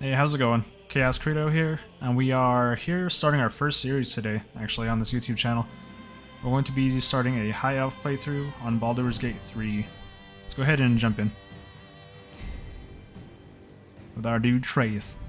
Hey, how's it going? Chaos Credo here, and we are here starting our first series today, actually, on this YouTube channel. We're going to be starting a High Elf playthrough on Baldur's Gate 3. Let's go ahead and jump in. With our dude Trace.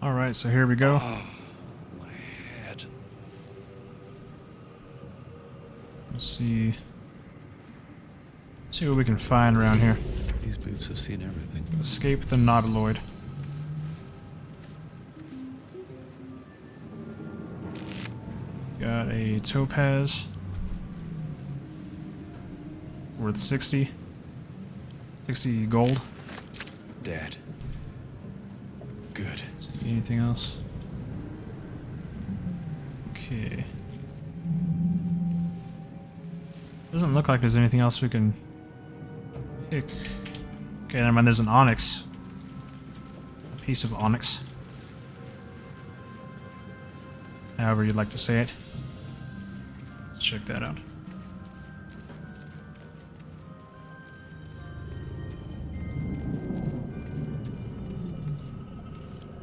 Alright, so here we go. Oh, my head. Let's see what we can find around here. These boots have seen everything. Escape the Nautiloid. Got a topaz. Worth 60 gold. Dead. Good. See anything else? Okay. Doesn't look like there's anything else we can pick. Okay, never mind, there's an onyx. A piece of onyx. However you'd like to say it. Let's check that out.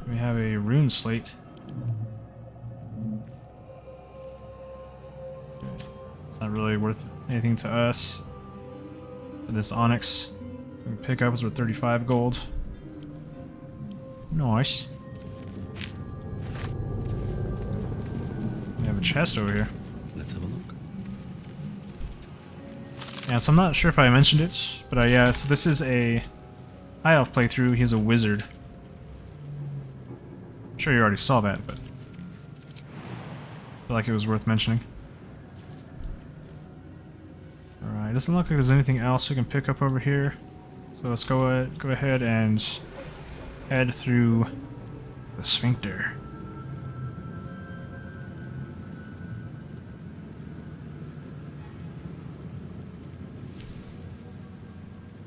We have a rune slate. It's not really worth anything to us. But this onyx we can pick up is worth 35 gold. Nice. We have a chest over here. Let's have a look. Yeah, so I'm not sure if I mentioned it, but yeah, so this is a high elf playthrough. He's a wizard. I'm sure you already saw that, but I feel like it was worth mentioning. Alright, doesn't look like there's anything else we can pick up over here. So let's go ahead and head through the sphincter.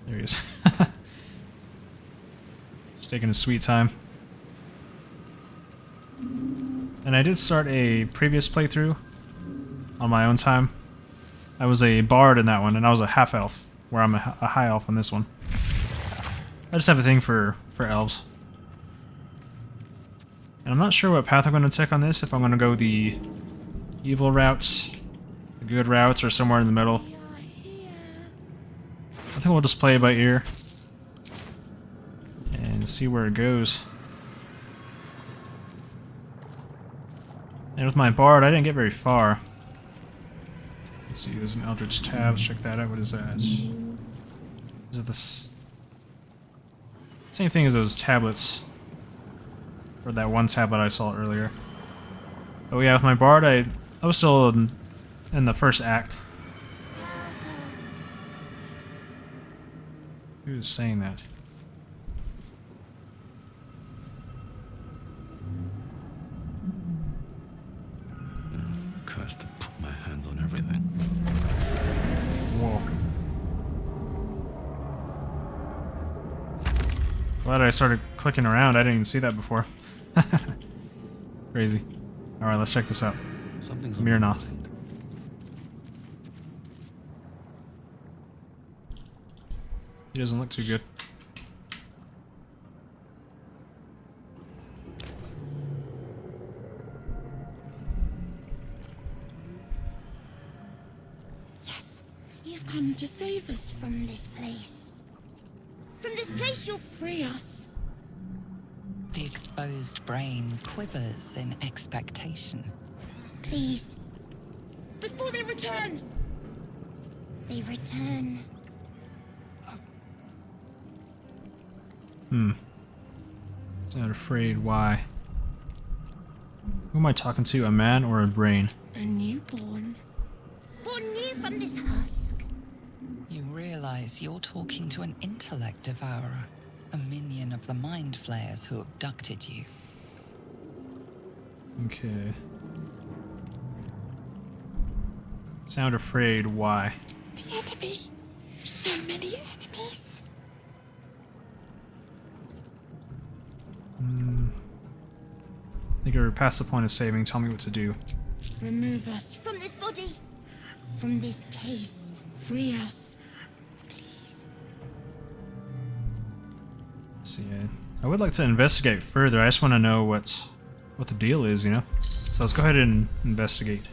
There he is. Just taking a sweet time. And I did start a previous playthrough on my own time. I was a bard in that one, and I was a half elf, where I'm a high elf on this one. I just have a thing for elves. And I'm not sure what path I'm going to take on this, if I'm going to go the evil route, the good route, or somewhere in the middle. I think we'll just play it by ear and see where it goes. And with my bard, I didn't get very far. Let's see, there's an Eldritch tab. Check that out. What is that? Is it the same thing as those tablets? Or that one tablet I saw earlier. Oh yeah, with my bard, I was still in the first act. Who was saying that? Cursed to put my hands on everything. Whoa. Glad I started clicking around. I didn't even see that before. Crazy. Alright, let's check this out. Something's on Mirnoth. my mind. He doesn't look too good. Yes, you've come to save us from this place. From this place you'll free us. The exposed brain quivers in expectation. Please. Before they return. They return. Not afraid. Why? Who am I talking to? A man or a brain? A newborn. Born new from this husk. You realize you're talking to an intellect devourer, a minion of the mind flayers who abducted you. Okay. Sound afraid. Why? The enemy. So many enemies. I think we're past the point of saving. Tell me what to do. Remove us from this body. From this case. Free us. Please. Let's see. I would like to investigate further. I just want to know what the deal is, you know? So let's go ahead and investigate.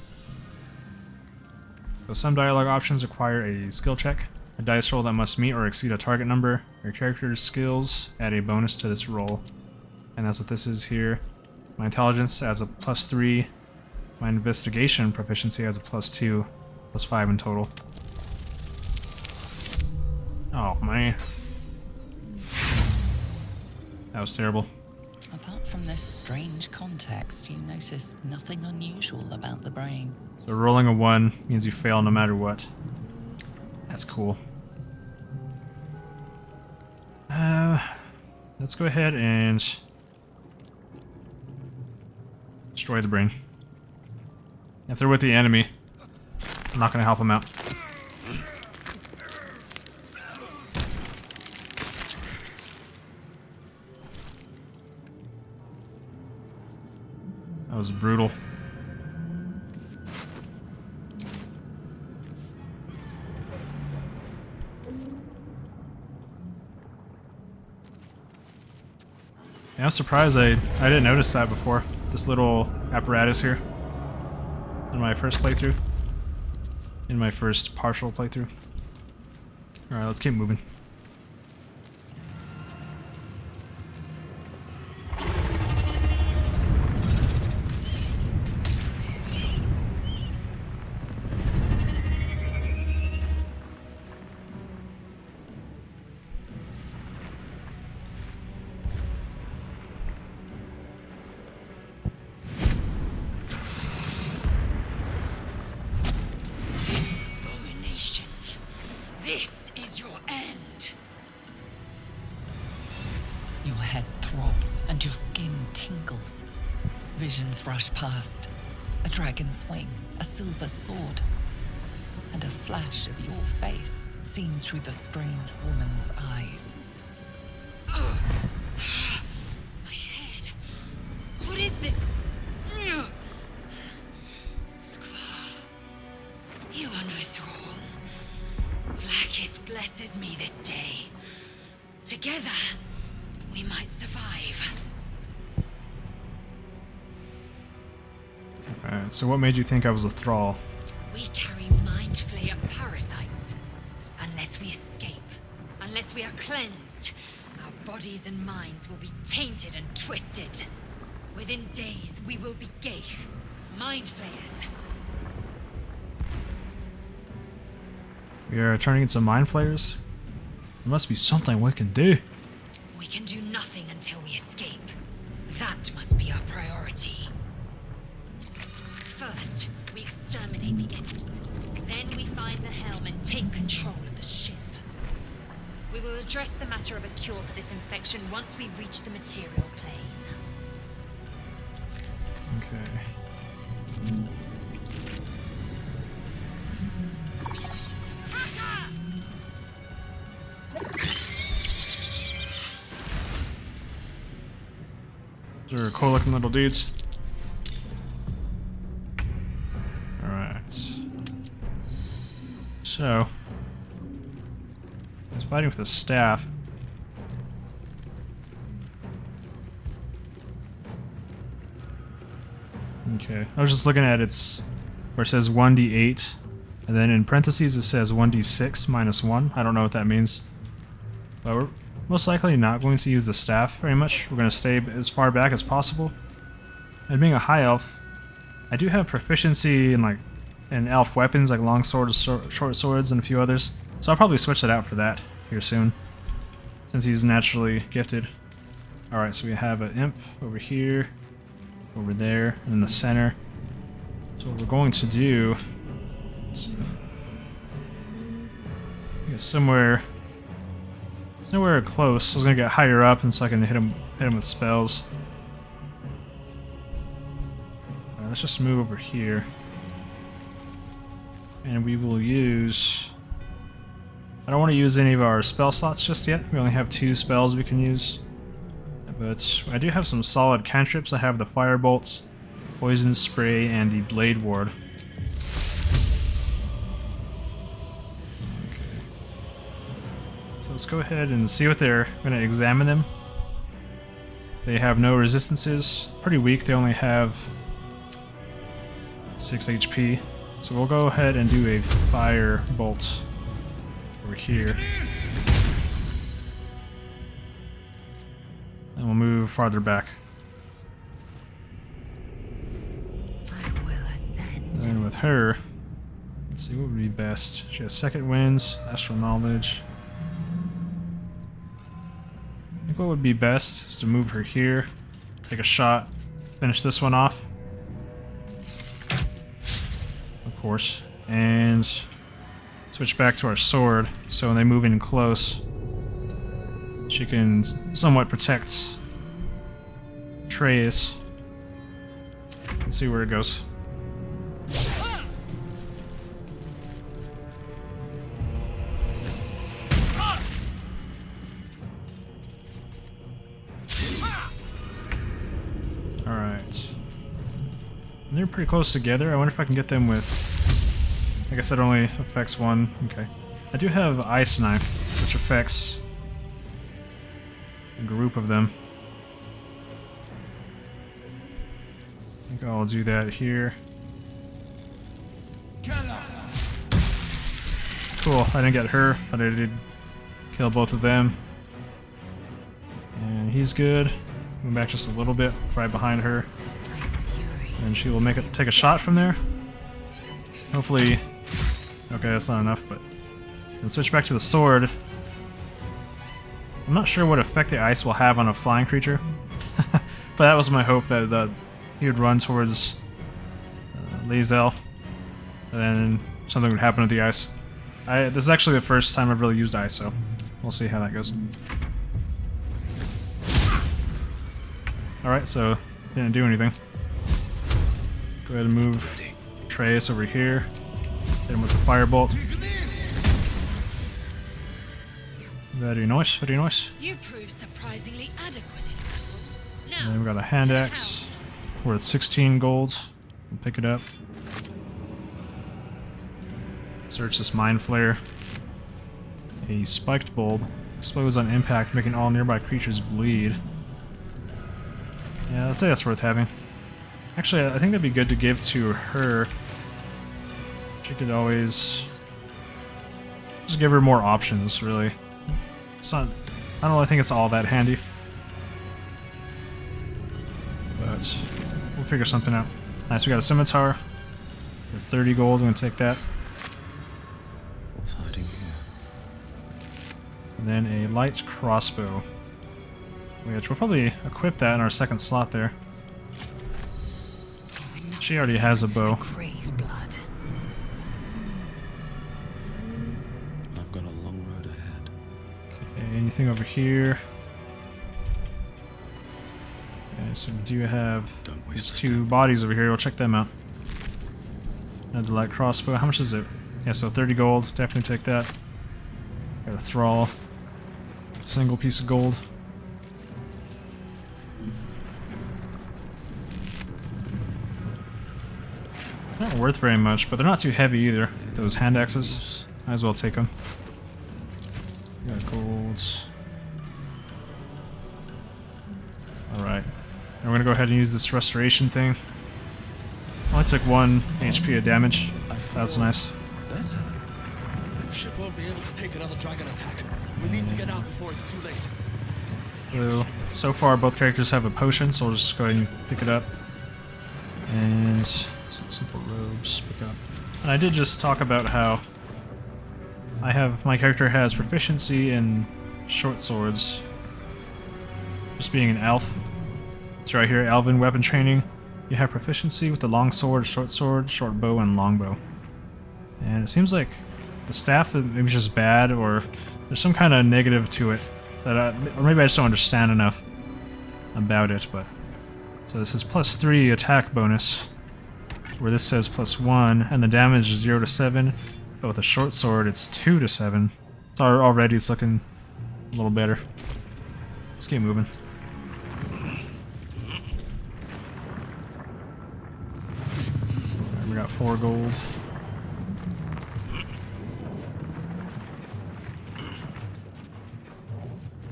So some dialogue options require a skill check. A dice roll that must meet or exceed a target number. Your character's skills add a bonus to this roll. and that's what this is here. My intelligence has a +3. My investigation proficiency has a +2, +5 in total. Oh, man. That was terrible. Apart from this strange context, you notice nothing unusual about the brain. So rolling a 1 means you fail no matter what. That's cool. Let's go ahead and destroy the brain. If they're with the enemy, I'm not going to help them out. That was brutal. Yeah, I'm surprised I didn't notice that before. This little apparatus here. In my first playthrough. In my first partial playthrough. Alright, let's keep moving. This is your end. Your head throbs and your skin tingles. Visions rush past. A dragon's wing, a silver sword, and a flash of your face seen through the strange woman's eyes. Ugh. My head. What is this? Skvar. You are no thrall. Vlaakith blesses me this day. Together, we might survive. Alright, so what made you think I was a thrall? We carry mind flayer parasites. Unless we escape, unless we are cleansed, our bodies and minds will be tainted and twisted. Within days, we will be Geich, mind flayers. We are turning into mind flayers? There must be something we can do. We can do nothing until we escape. That must be our priority. First, we exterminate the imps. Then we find the helm and take control of the ship. We will address the matter of a cure for this infection once we reach the material plane. Okay. These are cool looking little dudes. Alright. So he's fighting with a staff. Okay. I was just looking at its where it says 1d8, and then in parentheses it says 1d6 minus 1. I don't know what that means. But we're most likely not going to use the staff very much. We're going to stay as far back as possible. And being a high elf, I do have proficiency in elf weapons like long swords, short swords, and a few others. So I'll probably switch that out for that here soon, since he's naturally gifted. Alright, so we have an imp over here, over there, and in the center. So what we're going to do is somewhere close. I was gonna get higher up, and so I can hit him with spells. Let's just move over here, and we will use. I don't want to use any of our spell slots just yet. We only have 2 spells we can use, but I do have some solid cantrips. I have the Firebolt, Poison Spray, and the Blade Ward. So let's go ahead and see what they're going to examine them. They have no resistances. Pretty weak. They only have 6 HP. So we'll go ahead and do a Fire Bolt over here. And we'll move move farther back. I will ascend. And then with her, let's see what would be best. She has second winds, astral knowledge. I think what would be best is to move her here, take a shot, finish this one off. Of course. And switch back to our sword, so when they move in close, she can somewhat protect Trace. Let's see where it goes. Alright. They're pretty close together. I wonder if I can get them with... I guess that only affects one. Okay. I do have Ice Knife, which affects a group of them. I think I'll do that here. Cool, I didn't get her, but I did kill both of them. And he's good. Move back just a little bit, right behind her. And she will take a shot from there. Hopefully... Okay, that's not enough, but... Then switch back to the sword. I'm not sure what effect the ice will have on a flying creature. But that was my hope, that he would run towards Lae'zel, and then something would happen with the ice. This is actually the first time I've really used ice, so we'll see how that goes. Alright, so didn't do anything. Go ahead and move Trace over here. Hit him with the firebolt. Very nice, very nice. You proved surprisingly adequate in battle. Now, And then we got a hand axe. We're at 16 gold. We'll pick it up. Search this mind flare. A spiked bulb. Explodes on impact, making all nearby creatures bleed. Yeah, I'd say that's worth having. Actually, I think that'd be good to give to her. She could always... just give her more options, really. It's not... I don't really think it's all that handy. But we'll figure something out. Nice, we got a scimitar. For 30 gold, I'm gonna take that. What's hiding here? And then a light crossbow. Which we'll probably equip that in our second slot there. She already has a bow. Crave blood. I've got a long road ahead. Okay, anything over here? Okay, so we do have Don't these waste two bodies over here. We'll check them out. Another light crossbow. How much is it? Yeah, so 30 gold. Definitely take that. Got a thrall. Single piece of gold. Not worth very much, but they're not too heavy either. Those hand axes. Might as well take them. Got golds. Alright. And we're gonna go ahead and use this restoration thing. Only took 1 HP of damage. That's nice. Better. Ship won't be able to take another dragon attack. We need to get out before it's too late. So far, both characters have a potion, so we'll just go ahead and pick it up. And some simple robes, pick up. And I did just talk about how my character has proficiency in short swords. Just being an elf. It's right here, elven weapon training. You have proficiency with the long sword, short bow, and longbow. And it seems like the staff is maybe just bad, or there's some kind of negative to it that or maybe I just don't understand enough about it. But so this is +3 attack bonus, where this says +1, and the damage is 0 to 7. But with a short sword, it's 2 to 7. So already it's looking a little better. Let's keep moving. Alright, we got 4 gold.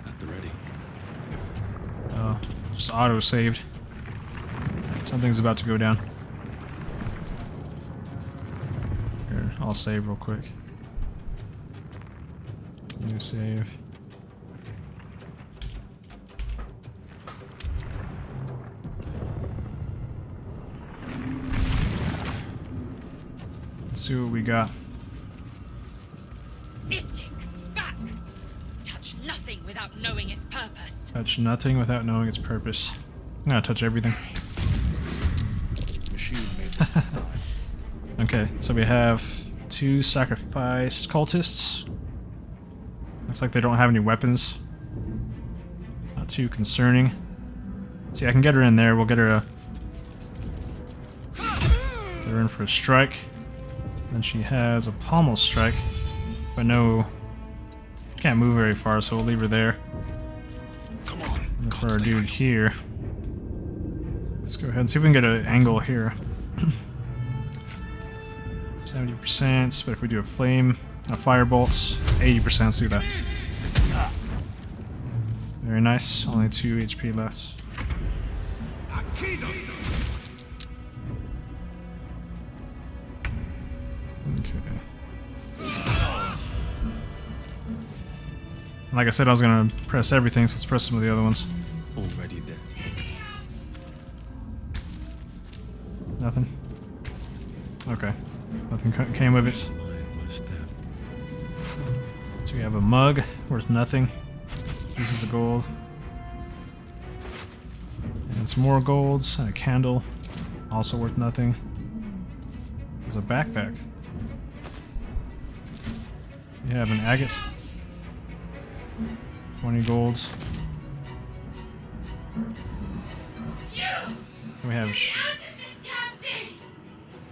At the ready. Just auto-saved. Something's about to go down. Here, I'll save real quick. New save. Let's see what we got. Mystic, back! Touch nothing without knowing its purpose. Touch nothing without knowing its purpose. I'm gonna touch everything. Machine made this design. Okay, so we have 2 sacrificed cultists. Looks like they don't have any weapons. Not too concerning. See, I can get her in there. We'll get her in for a strike. And she has a pommel strike, but no, she can't move very far, so we'll leave her there. Come on. And for can't our stay dude away. here, let's go ahead and see if we can get an angle here. 70%, but if we do a fire bolts, it's 80%. Let's do that. Very nice. Only 2 HP left. Okay. Like I said, I was gonna press everything, so let's press some of the other ones. Already dead. Nothing. Okay. Nothing came of it. Mind my step. So we have a mug worth nothing. Pieces of gold. And some more golds and a candle, also worth nothing. There's a backpack. We have an agate. 20 golds. We have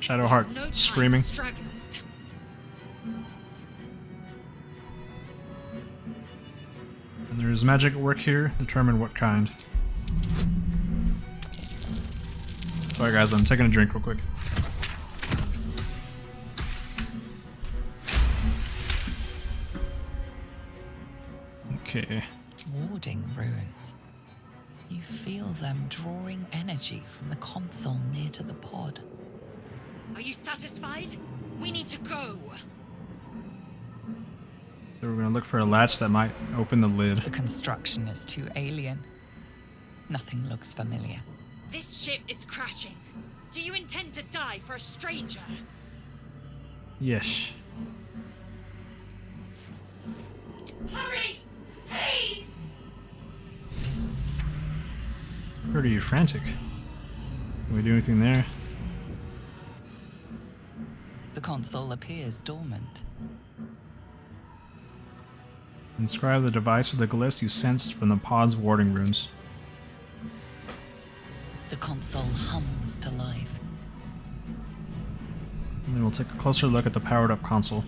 Shadowheart No time for screaming. stragglers. And there's magic at work here. Determine what kind. Sorry guys, I'm taking a drink real quick. Okay. Warding runes. You feel them drawing energy from the console near to the pod. Are you satisfied? We need to go. So we're gonna look for a latch that might open the lid. The construction is too alien. Nothing looks familiar. This ship is crashing. Do you intend to die for a stranger? Yes. Hurry! Please! Pretty frantic. Can we do anything there? The console appears dormant. Inscribe the device with the glyphs you sensed from the pod's warding runes. The console hums to life. And then we'll take a closer look at the powered up console.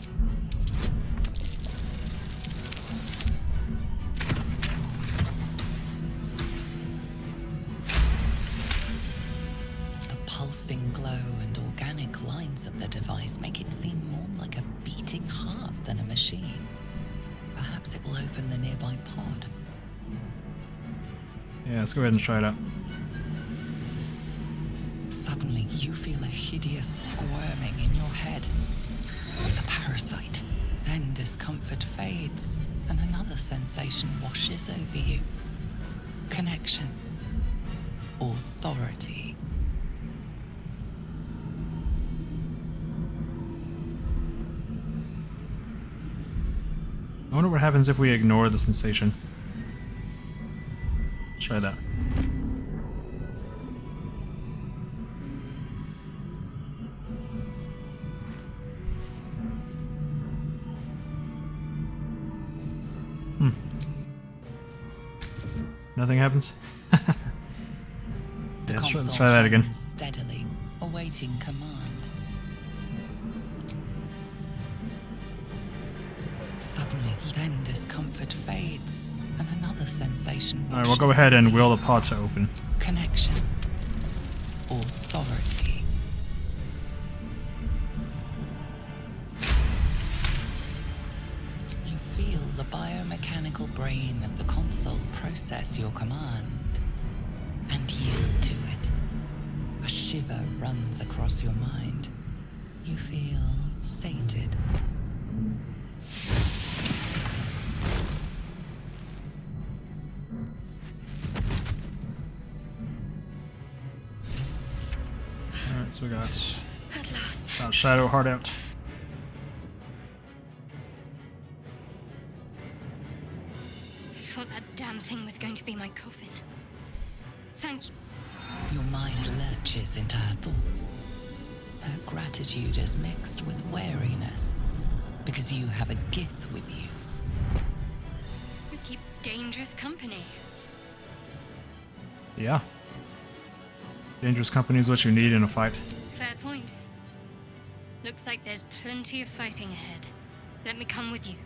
The pulsing glow and organic lines of the device make it seem more like a beating heart than a machine. Perhaps it will open the nearby pod. Yeah, let's go ahead and try it out. Suddenly, you feel a hideous squirming in your head. The parasite. Then discomfort fades, and another sensation washes over you. Connection. Authority. I wonder what happens if we ignore the sensation. Try that. Nothing happens? The Yeah, let's console try that again. hums steadily, awaiting command. Suddenly, then discomfort fades, and another sensation. Alright, we'll go washes ahead and over will you. the pod to open. Connection. Authority. You feel the biomechanical brain of the console process your command and yield to it. A shiver runs across your mind. You feel sated. Alright, so we got At last. Shadowheart out. damn thing was going to be my coffin. Thank you. Your mind lurches into her thoughts. Her gratitude is mixed with wariness, because you have a gift with you. You keep dangerous company. Yeah. Dangerous company is what you need in a fight. Fair point. Looks like there's plenty of fighting ahead. Let me come with you.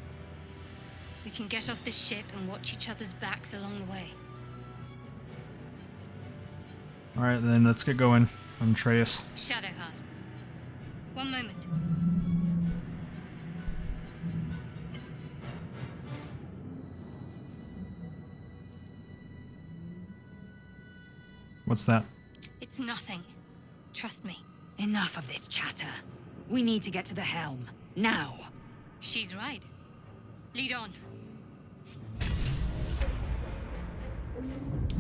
We can get off this ship and watch each other's backs along the way. Alright, then let's get going. I'm Atreus. Shadowheart. One moment. What's that? It's nothing. Trust me. Enough of this chatter. We need to get to the helm. Now. She's right. Lead on.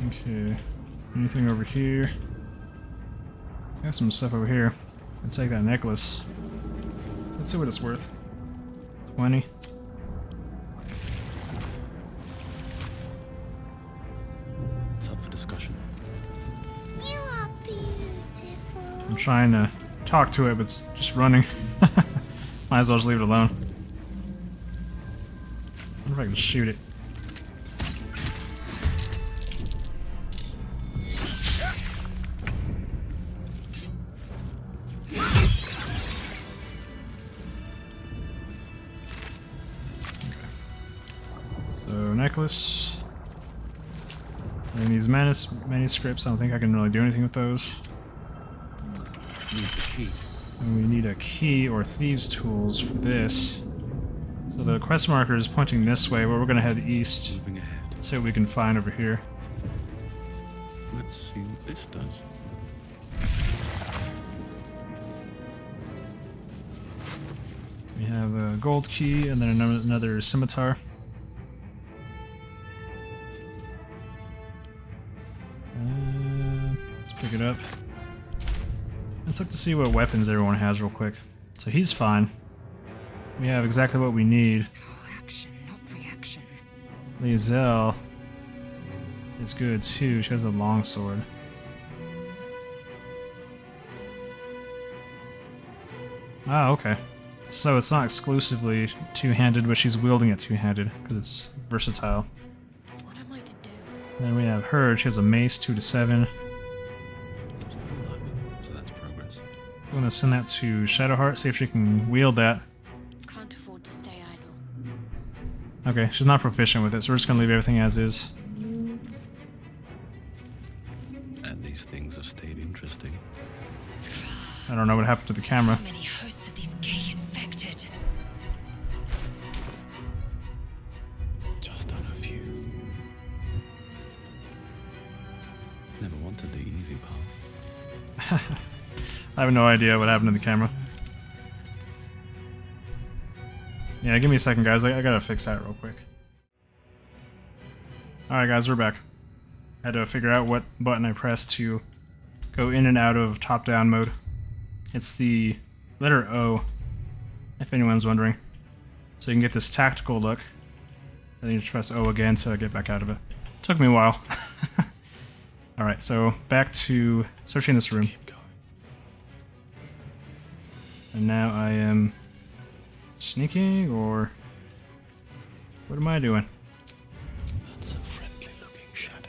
Okay. Anything over here? I have some stuff over here. I'll take that necklace. Let's see what it's worth. 20. It's up for discussion. You are beautiful. I'm trying to talk to it, but it's just running. Might as well just leave it alone. I wonder if I can shoot it. So, necklace. And these manuscripts, I don't think I can really do anything with those. Need the key. And we need a key or thieves' tools for this. So the quest marker is pointing this way, but we're gonna head east. Moving ahead. See what we can find over here. Let's see what this does. We have a gold key and then another scimitar. Let's pick it up. Let's look to see what weapons everyone has real quick. So he's fine. We have exactly what we need. Action, not reaction. Lae'zel is good too. She has a longsword. Ah, okay. So it's not exclusively two-handed, but she's wielding it two-handed because it's versatile. What am I to do? Then we have her. She has a mace, 2 to 7. Still alive, so that's progress. I'm gonna send that to Shadowheart, see if she can wield that. Can't afford to stay idle. Okay, she's not proficient with it, so we're just gonna leave everything as is. And these things have stayed interesting. I don't know what happened to the camera. How many hosts of these gay infected? Just on a few. Never wanted the easy path. I have no idea what happened to the camera. Yeah, give me a second, guys. I gotta fix that real quick. Alright, guys, we're back. I had to figure out what button I pressed to go in and out of top-down mode. It's the letter O, if anyone's wondering. So you can get this tactical look. And then you just press O again to get back out of it. Took me a while. Alright, so back to searching this room. Keep going. And now I am sneaking, or what am I doing? That's a friendly looking shadow.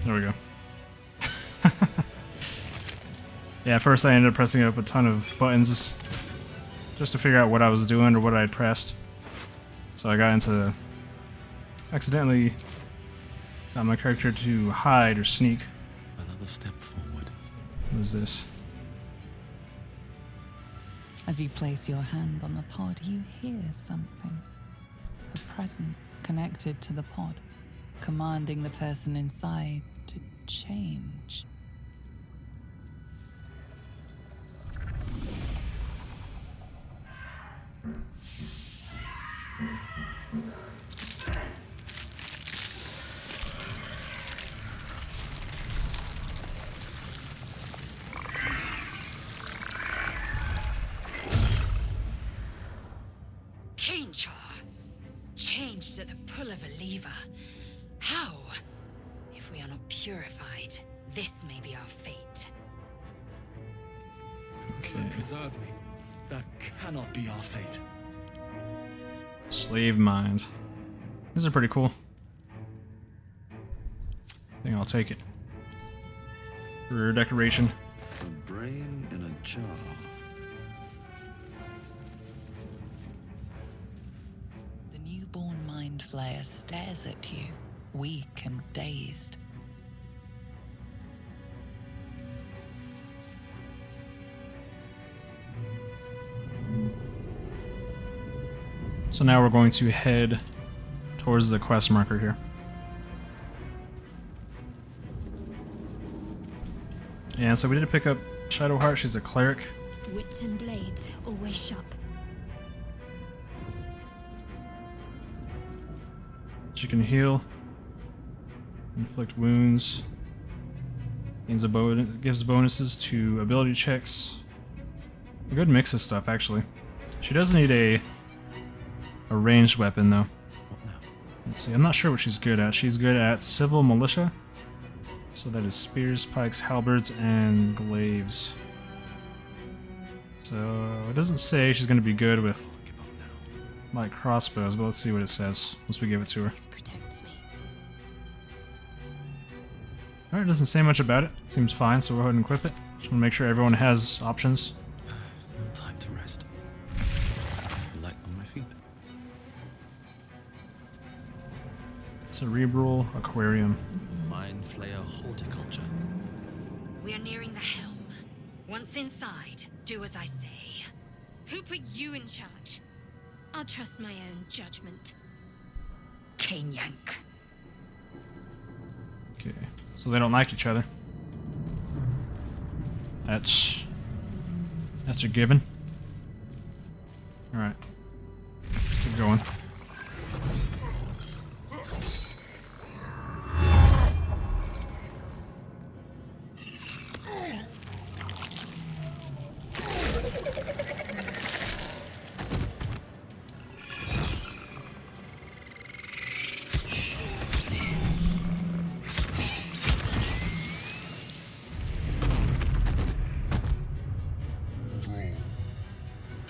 There we go. Yeah, at first I ended up pressing up a ton of buttons just to figure out what I was doing or what I had pressed. So I got into accidentally got my character to hide or sneak. Another step forward. What is this? As you place your hand on the pod, you hear something. A presence connected to the pod, commanding the person inside to change. change her. Changed at the pull of a lever. How? If we are not purified, this may be our fate. Okay. Preserve me. That cannot be our fate. Slave mind. These are pretty cool. I think I'll take it. For decoration. A brain in a jar. The newborn mind flayer stares at you, weak and dazed. So now we're going to head towards the quest marker here. And so we did pick up Shadowheart. She's a cleric. Wits and blades, always sharp. She can heal, inflict wounds, gives bonuses to ability checks. A good mix of stuff, actually. She does need a ranged weapon, though. Let's see, I'm not sure what she's good at. She's good at civil militia. So that is spears, pikes, halberds, and glaives. So it doesn't say she's going to be good with light crossbows, but let's see what it says once we give it to her. This protects me. Alright, doesn't say much about it. Seems fine, so we'll go ahead and equip it. Just want to make sure everyone has options. No time to rest. Light on my feet. Cerebral aquarium. Mind flayer horticulture. We are nearing the helm. Once inside, do as I say. Who put you in charge? I'll trust my own judgment. Cane yank. Okay, so they don't like each other. That's a given. Alright. Let's keep going.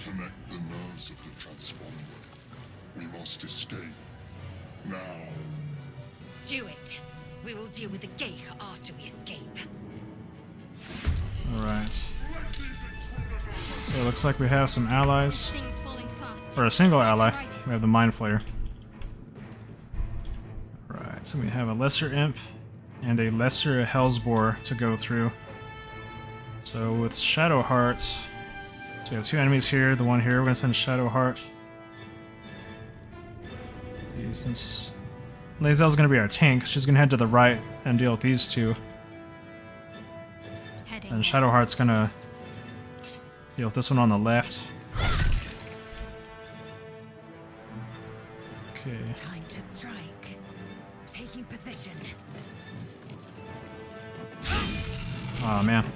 Connect the nerves of the transponder. We must escape. Now. Do it. We will deal with the gate after we escape. Alright. So it looks like we have some allies. Things falling fast. For a single Get to ally, writing. we have the Mind Flayer. Right, so we have a lesser imp and a lesser Hellsboar to go through. So with Shadowheart, so we have two enemies here, the one here, we're gonna send Shadowheart. See, since Lae'zel's gonna be our tank, she's gonna head to the right and deal with these two. Heading. And Shadowheart's gonna deal with this one on the left. Okay. Time to strike. Taking position. Aw, man.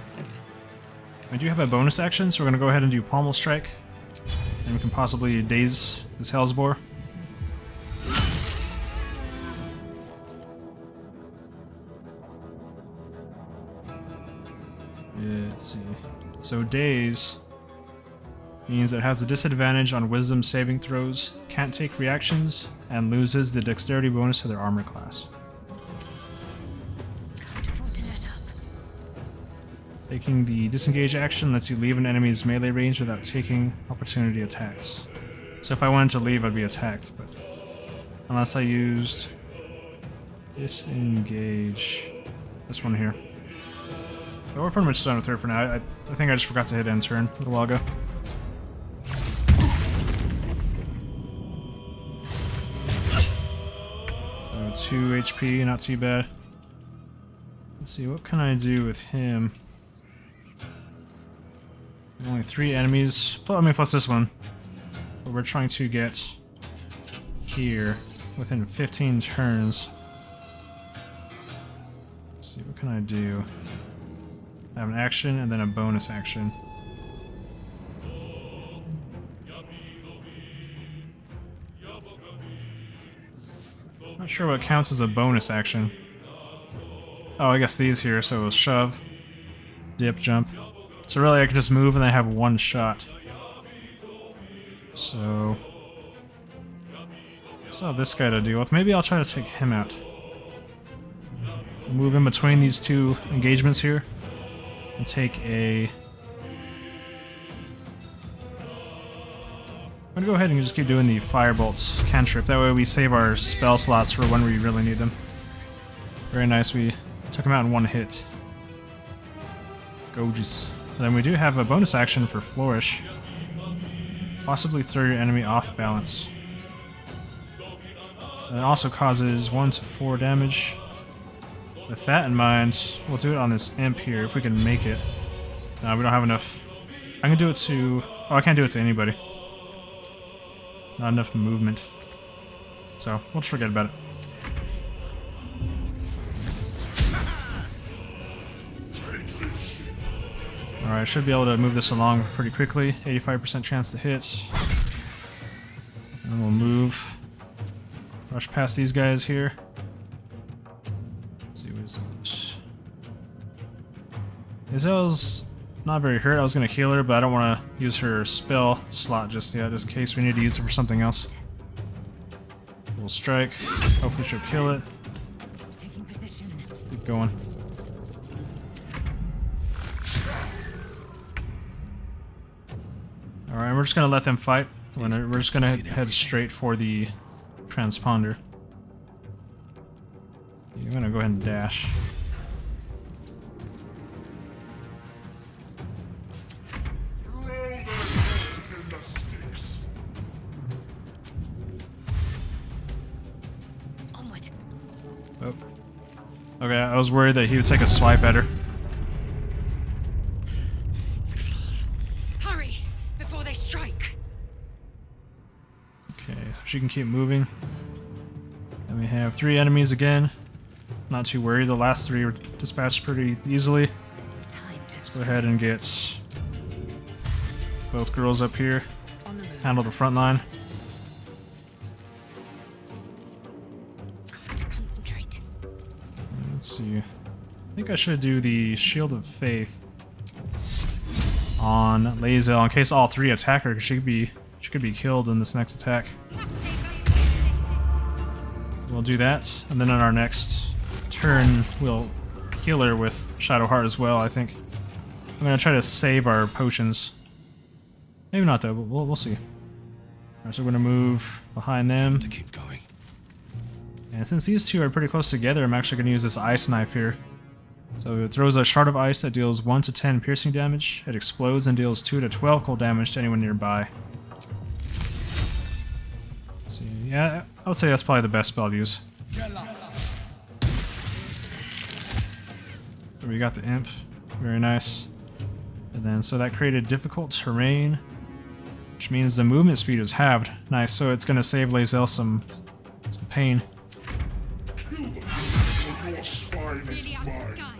I do have a bonus action, so we're gonna go ahead and do Pommel Strike. And we can possibly daze this Hellsboar. Yeah, let's see. So daze means it has a disadvantage on wisdom saving throws, can't take reactions, and loses the dexterity bonus to their armor class. Can't afford to let up. Taking the disengage action lets you leave an enemy's melee range without taking opportunity attacks. So if I wanted to leave, I'd be attacked, but unless I used disengage, this one here. But we're pretty much done with her for now. I think I just forgot to hit end turn a little while ago. So 2 HP, not too bad. Let's see, what can I do with him? Only 3 enemies. I mean, plus this one. But we're trying to get here within 15 turns. Let's see, what can I do? I have an action and then a bonus action. Not sure what counts as a bonus action. Oh, I guess these here, so shove, dip, jump. So really I can just move and I have one shot. So... still have this guy to deal with. Maybe I'll try to take him out. Move in between these two engagements here. And take a... I'm gonna go ahead and just keep doing the firebolts cantrip. That way we save our spell slots for when we really need them. Very nice, we took him out in one hit. Gorgeous. And then we do have a bonus action for Flourish. Possibly throw your enemy off balance. And it also causes 1 to 4 damage. With that in mind, we'll do it on this imp here, if we can make it. No, we don't have enough. I can do it to... oh, I can't do it to anybody. Not enough movement. So, we'll just forget about it. Alright, should be able to move this along pretty quickly. 85% chance to hit. And we'll move. Rush past these guys here. Let's see, what is it? Lae'zel's not very hurt. I was going to heal her, but I don't want to use her spell slot just yet, just in case we need to use it for something else. We'll strike. Hopefully she'll kill it. Keep going. Alright, we're just going to let them fight. We're just going to head straight for the transponder. I'm going to go ahead and dash. Onward. Oh. Okay, I was worried that he would take a swipe at her. Hurry before they strike. Okay, so she can keep moving. And we have 3 enemies again. Not too worried, the last 3 were dispatched pretty easily. Let's go ahead and get both girls up here. Handle the front line. Concentrate. Let's see. I think I should do the Shield of Faith on Lae'zel in case all 3 attack her, because she could be killed in this next attack. We'll do that, and then on our next turn, we'll heal her with Shadowheart as well, I think. I'm gonna try to save our potions. Maybe not though, but we'll see. Alright, so we're gonna move behind them. To keep going. And since these two are pretty close together, I'm actually gonna use this ice knife here. So it throws a shard of ice that deals 1 to 10 piercing damage. It explodes and deals 2 to 12 cold damage to anyone nearby. Let's see. Yeah, I would say that's probably the best spell to use. So we got the imp. Very nice. And then, so that created difficult terrain, which means the movement speed is halved. Nice, so it's going to save Lae'zel some pain. Your spine Really is out the mine. sky.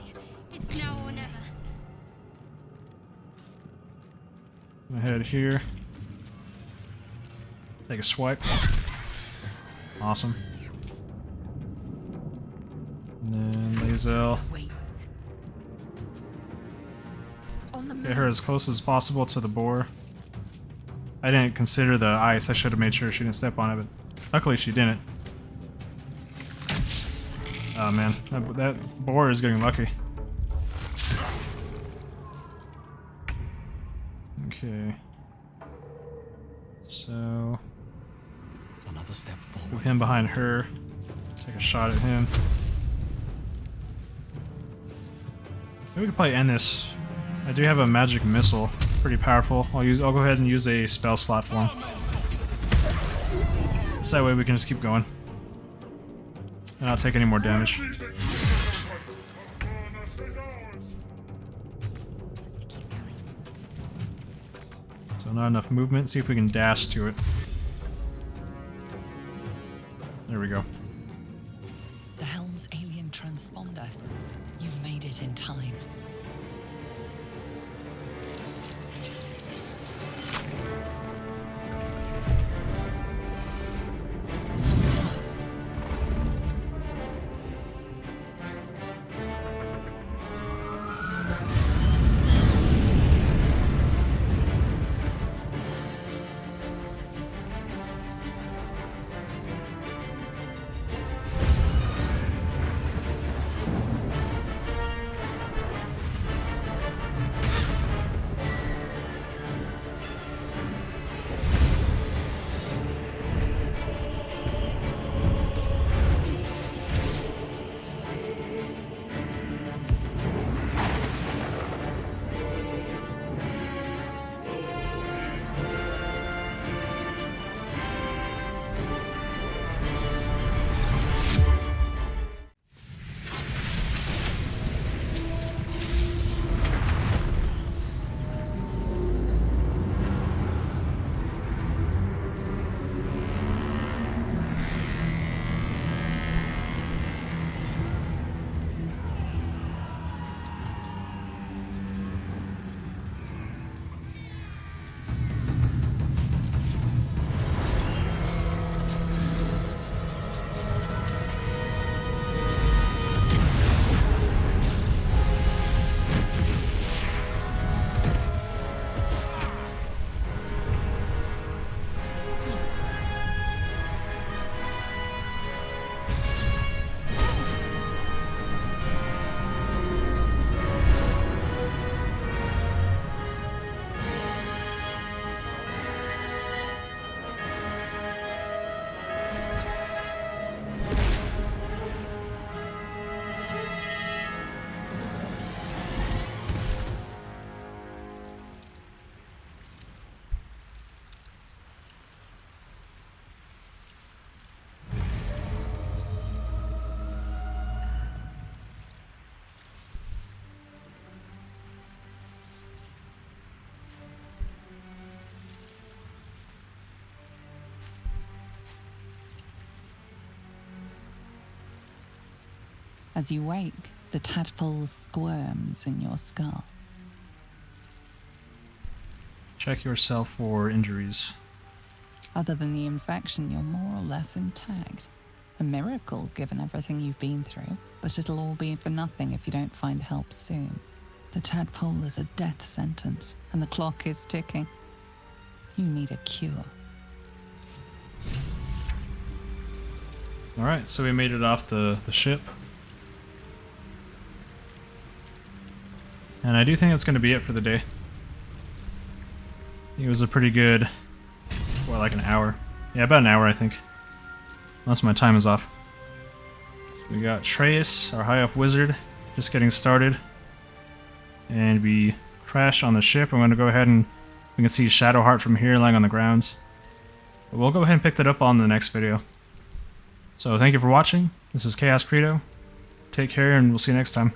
It's now or never. I'm gonna head here. Take a swipe. Awesome. And then Lae'zel. Get her as close as possible to the boar. I didn't consider the ice. I should have made sure she didn't step on it, but luckily she didn't. Oh man, that boar is getting lucky. Okay. So... Another step forward. move him behind her. Take a shot at him. Maybe we could probably end this. I do have a magic missile. Pretty powerful. I'll go ahead and use a spell slot for him. So that way we can just keep going. And not take any more damage. So not enough movement. See if we can dash to it. There we go. The Helm's alien transponder. You made it in time. As you wake, the tadpole squirms in your skull. Check yourself for injuries. Other than the infection, you're more or less intact. A miracle, given everything you've been through, but it'll all be for nothing if you don't find help soon. The tadpole is a death sentence, and the clock is ticking. You need a cure. Alright, so we made it off the ship. And I do think that's going to be it for the day. It was a pretty good, well, like an hour. Yeah, about an hour, I think. Unless my time is off. So we got Trace, our high elf wizard, just getting started. And we crash on the ship. I'm going to go ahead and we can see Shadowheart from here lying on the grounds. But we'll go ahead and pick that up on the next video. So thank you for watching. This is Chaos Credo. Take care and we'll see you next time.